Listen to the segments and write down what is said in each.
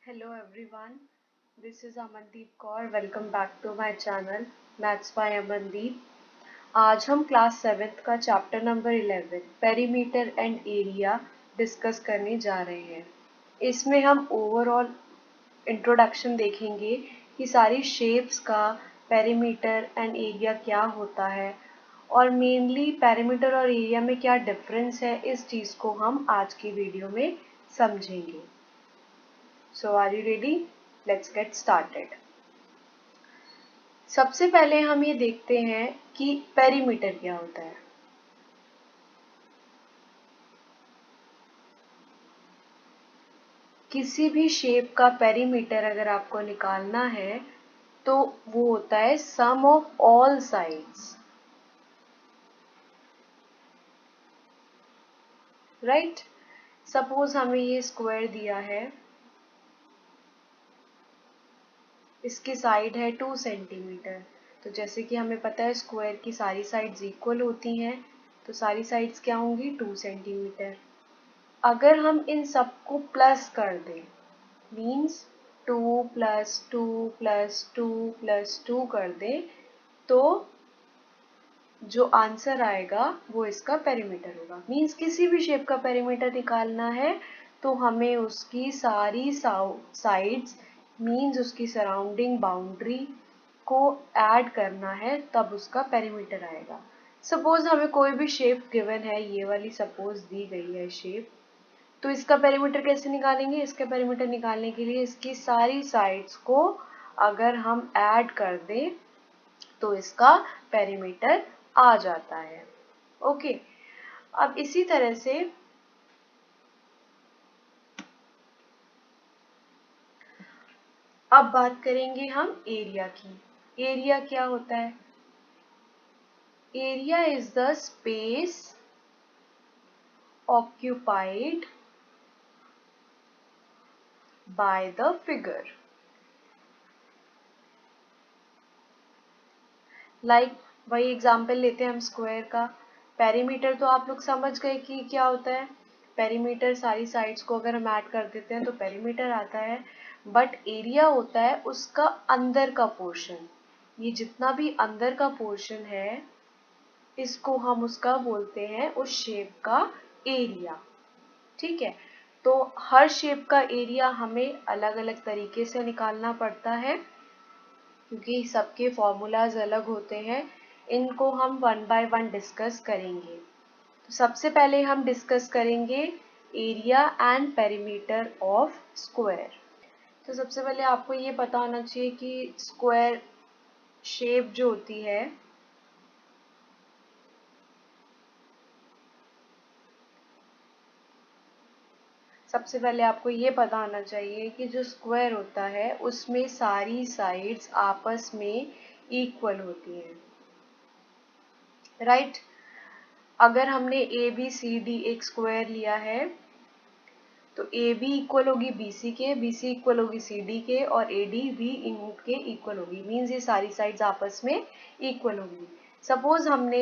Hello everyone, this is Amandeep Kaur. Welcome back to my channel Maths by Amandeep. आज हम class 7th का chapter number 11 perimeter and area discuss करने जा रहे हैं। इसमें हम ओवरऑल इंट्रोडक्शन देखेंगे कि सारी शेप्स का पेरीमीटर एंड एरिया क्या होता है और मेनली पेरीमीटर और एरिया में क्या डिफरेंस है, इस चीज़ को हम आज की वीडियो में समझेंगे। So are you ready? Let's get started. सबसे पहले हम ये देखते हैं कि पेरीमीटर क्या होता है। किसी भी शेप का पेरीमीटर अगर आपको निकालना है तो वो होता है sum of all sides, right. Suppose हमें ये स्क्वायर दिया है, इसकी साइड है 2 सेंटीमीटर। तो जैसे कि हमें पता है स्क्वायर की सारी साइड्स इक्वल होती हैं, तो सारी साइड्स क्या होंगी 2 सेंटीमीटर। अगर हम इन सबको प्लस कर दें, मीन्स 2 प्लस 2 प्लस 2 प्लस 2 कर दें, तो जो आंसर आएगा वो इसका पेरीमीटर होगा। मीन्स किसी भी शेप का पेरीमीटर निकालना है तो हमें उसकी सारी साइड्स मीन्स उसकी सराउंडिंग बाउंड्री को ऐड करना है, तब उसका पेरीमीटर आएगा। सपोज हमें कोई भी शेप गिवन है, ये वाली सपोज दी गई है शेप, तो इसका पेरीमीटर कैसे निकालेंगे? इसका पेरीमीटर निकालने के लिए इसकी सारी साइड्स को अगर हम ऐड कर दें तो इसका पेरीमीटर आ जाता है। ओके, अब इसी तरह से अब बात करेंगे हम एरिया की। एरिया क्या होता है? Area is the space occupied by the figure. Like वही एग्जाम्पल लेते हैं हम स्क्वायर का। पेरीमीटर तो आप लोग समझ गए कि क्या होता है। पेरीमीटर सारी साइड्स को अगर हम ऐड कर देते हैं तो पेरीमीटर आता है, बट एरिया होता है उसका अंदर का पोर्शन। ये जितना भी अंदर का पोर्शन है, इसको हम उसका बोलते हैं उस शेप का एरिया। ठीक है, तो हर शेप का एरिया हमें अलग अलग तरीके से निकालना पड़ता है क्योंकि सबके फॉर्मूलाज अलग होते हैं। इनको हम वन बाय वन डिस्कस करेंगे। तो सबसे पहले हम डिस्कस करेंगे area and perimeter of square. तो सबसे पहले आपको ये पता होना चाहिए कि स्क्वायर शेप जो होती है, सबसे पहले आपको ये पता होना चाहिए कि जो स्क्वायर होता है उसमें सारी साइड्स आपस में इक्वल होती हैं, राइट। अगर हमने ए बी सी डी एक स्क्वायर लिया है तो ए बी इक्वल होगी बी सी के, बी सी इक्वल होगी सी डी के और ए डी भी इनके इक्वल होगी। मीन्स ये सारी साइड्स आपस में इक्वल होगी। सपोज हमने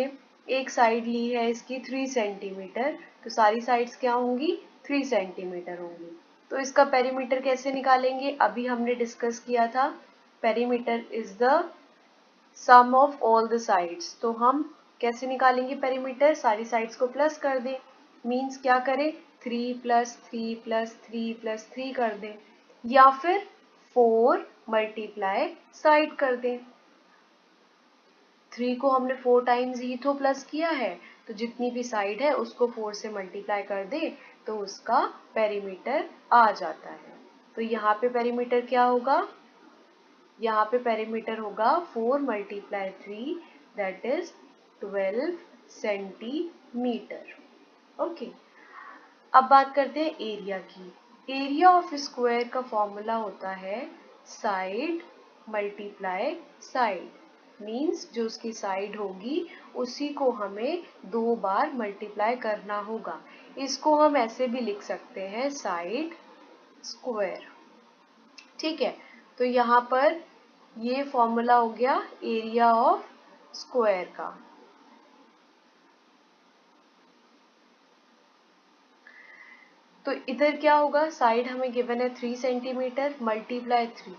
एक साइड ली है इसकी 3 सेंटीमीटर, तो सारी साइड्स क्या होंगी 3 सेंटीमीटर होंगी। तो इसका पेरीमीटर कैसे निकालेंगे? अभी हमने डिस्कस किया था, perimeter is the sum of all the sides. तो हम कैसे निकालेंगे पेरीमीटर? सारी साइड्स को प्लस कर दें। मीन्स क्या करें? 3 प्लस 3 प्लस 3 प्लस 3 कर दें, या फिर 4 मल्टीप्लाई साइड कर दें। 3 को हमने 4 टाइम्स ही तो प्लस किया है, तो जितनी भी साइड है उसको 4 से मल्टीप्लाई कर दे तो उसका पेरीमीटर आ जाता है। तो यहाँ पे पेरीमीटर क्या होगा? यहाँ पे पेरीमीटर होगा 4 multiply 3 that is 12 centimetre. Okay, अब बात करते हैं एरिया की। एरिया ऑफ स्क्वायर का फॉर्मूला होता है साइड मल्टीप्लाई साइड। मीन्स जो उसकी साइड होगी उसी को हमें 2 बार मल्टीप्लाई करना होगा। इसको हम ऐसे भी लिख सकते हैं साइड स्क्वायर। ठीक है, तो यहाँ पर ये फॉर्मूला हो गया एरिया ऑफ स्क्वायर का। तो इधर क्या होगा, साइड हमें गिवन है 3 centimetre multiply 3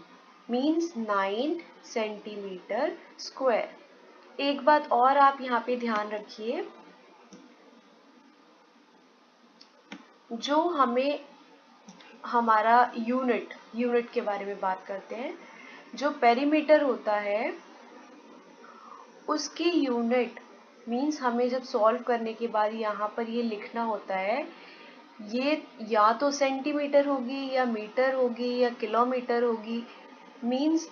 means 9 centimetre square. एक बात और आप यहाँ पे ध्यान रखिए, जो हमें हमारा यूनिट के बारे में बात करते हैं, जो पेरीमीटर होता है उसकी यूनिट मीन्स हमें जब सॉल्व करने के बाद यहाँ पर ये लिखना होता है, ये या तो सेंटीमीटर होगी या मीटर होगी या किलोमीटर होगी, मीन्स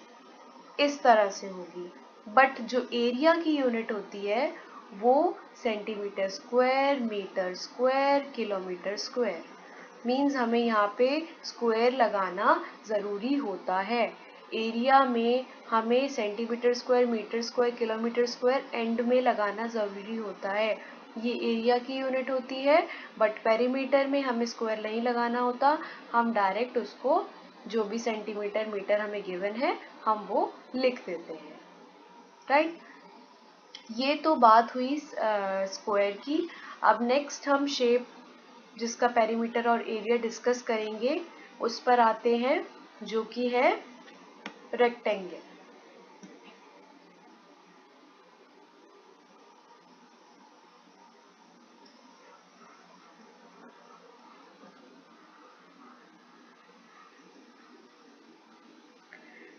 इस तरह से होगी। बट जो एरिया की यूनिट होती है वो centimetre square, metre square, kilometre square, means हमें यहाँ पे स्क्वायर लगाना ज़रूरी होता है। एरिया में हमें centimetre square, metre square, kilometre square end में लगाना ज़रूरी होता है। ये एरिया की यूनिट होती है, बट पेरीमीटर में हमें स्क्वायर नहीं लगाना होता, हम डायरेक्ट उसको जो भी सेंटीमीटर मीटर हमें गिवन है हम वो लिख देते हैं, राइट। ये तो बात हुई स्क्वायर की। अब नेक्स्ट हम शेप जिसका पेरीमीटर और एरिया डिस्कस करेंगे उस पर आते हैं, जो कि है रेक्टेंगल।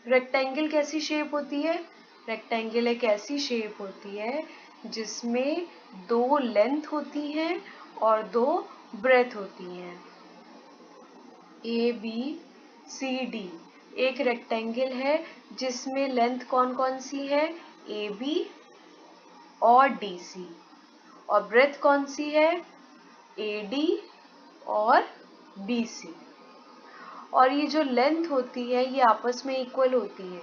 रेक्टेंगल कैसी शेप होती है? रेक्टेंगल एक ऐसी शेप होती है जिसमें 2 लेंथ होती हैं और 2 ब्रेथ होती हैं। ABCD एक रेक्टेंगल है जिसमें लेंथ कौन कौन सी है? AB और DC, और ब्रेथ कौन सी है? AD और BC। और ये जो लेंथ होती है ये आपस में इक्वल होती है,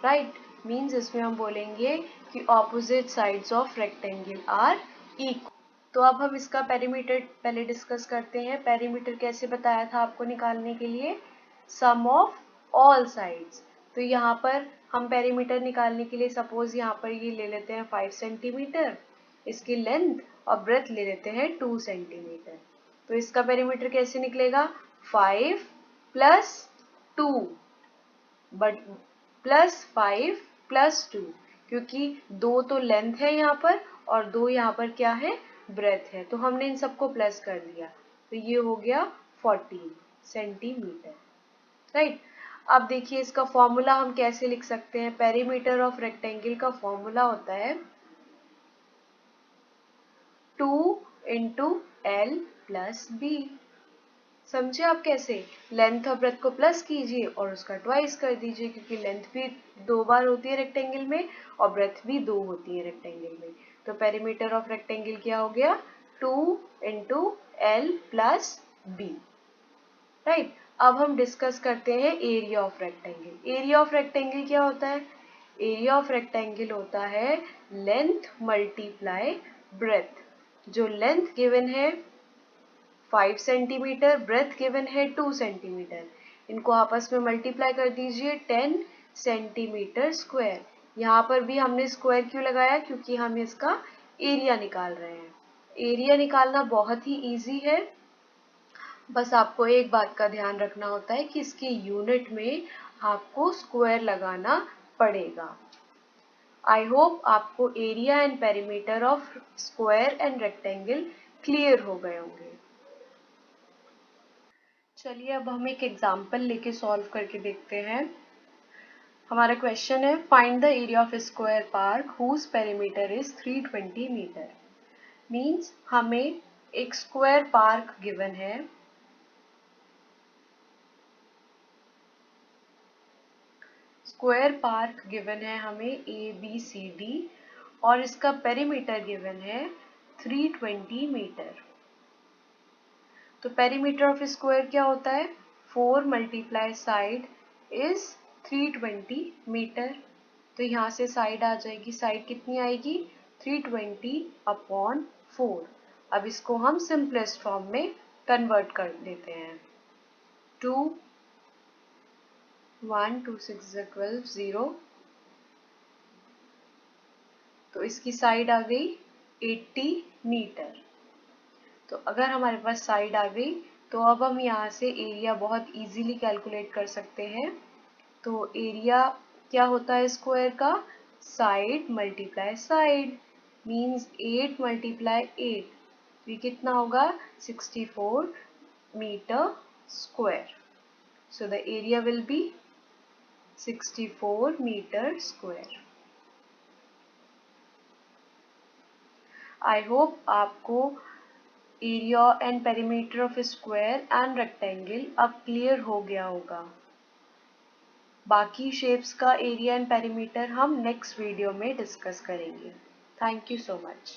राइट। मीन्स इसमें हम बोलेंगे कि opposite sides of rectangle are equal. तो अब हम इसका पेरीमीटर पहले डिस्कस करते हैं। पेरीमीटर कैसे बताया था आपको निकालने के लिए? सम ऑफ ऑल साइड्स। तो यहाँ पर हम पेरीमीटर निकालने के लिए सपोज यहाँ पर ये ले लेते हैं 5 सेंटीमीटर, इसकी लेंथ और ब्रेथ ले लेते हैं 2 सेंटीमीटर। तो इसका पेरीमीटर कैसे निकलेगा? 5 प्लस 2 बट प्लस 5 प्लस 2, क्योंकि 2 तो लेंथ है यहाँ पर और 2 यहाँ पर क्या है? ब्रेथ है। तो हमने इन सबको प्लस कर दिया, तो ये हो गया 14 सेंटीमीटर, राइट। अब देखिए इसका फॉर्मूला हम कैसे लिख सकते हैं। पेरीमीटर ऑफ रेक्टेंगल का फॉर्मूला होता है 2 इंटू एल प्लस बी। समझे आप कैसे? लेंथ और ब्रेथ को प्लस कीजिए और उसका ट्वाइस कर दीजिए, क्योंकि लेंथ भी 2 बार होती है रेक्टेंगल में और ब्रेथ भी 2 होती है रेक्टेंगल में। तो पेरीमीटर ऑफ रेक्टेंगल क्या हो गया? 2 into L plus B, right. अब हम डिस्कस करते हैं area of rectangle. Area of rectangle क्या होता है? एरिया ऑफ रेक्टेंगल होता है लेंथ मल्टीप्लाई ब्रेथ। जो लेंथ गिवन है 5 सेंटीमीटर, ब्रेथ गिवन है 2 सेंटीमीटर, इनको आपस में मल्टीप्लाई कर दीजिए 10 सेंटीमीटर स्क्वायर। यहाँ पर भी हमने स्क्वायर क्यों लगाया? क्योंकि हम इसका एरिया निकाल रहे हैं। एरिया निकालना बहुत ही इजी है, बस आपको एक बात का ध्यान रखना होता है कि इसकी यूनिट में आपको स्क्वायर लगाना पड़ेगा। आई होप आपको area and perimeter of square and rectangle clear हो गए होंगे। चलिए अब हम एक एग्जाम्पल लेके सॉल्व करके देखते हैं। हमारा क्वेश्चन है find the area of square park whose perimeter is 320 metre. Means हमें एक स्क्वायर पार्क गिवन है, स्क्वायर पार्क गिवन है हमें ABCD और इसका पेरीमीटर गिवन है 320 मीटर। तो पेरीमीटर ऑफ स्क्वायर क्या होता है? 4 मल्टीप्लाई साइड इज 320 मीटर। तो यहाँ से साइड आ जाएगी, साइड कितनी आएगी? 320 अपॉन 4। अब इसको हम सिंपलेस्ट फॉर्म में कन्वर्ट कर देते हैं। 2 1 2 6 12 0, तो इसकी साइड आ गई 80 मीटर। तो अगर हमारे पास साइड आ गई तो अब हम यहाँ से एरिया बहुत इजीली कैलकुलेट कर सकते हैं। तो एरिया क्या होता है स्क्वायर का? Side multiply side, means 8 multiply 8, तो ये कितना होगा? 64 meter square. So the area will be 64 meter square. I hope आपको area and perimeter of square and rectangle अब क्लियर हो गया होगा। बाकी शेप्स का एरिया एंड पेरीमीटर हम नेक्स्ट वीडियो में डिस्कस करेंगे। Thank you so much.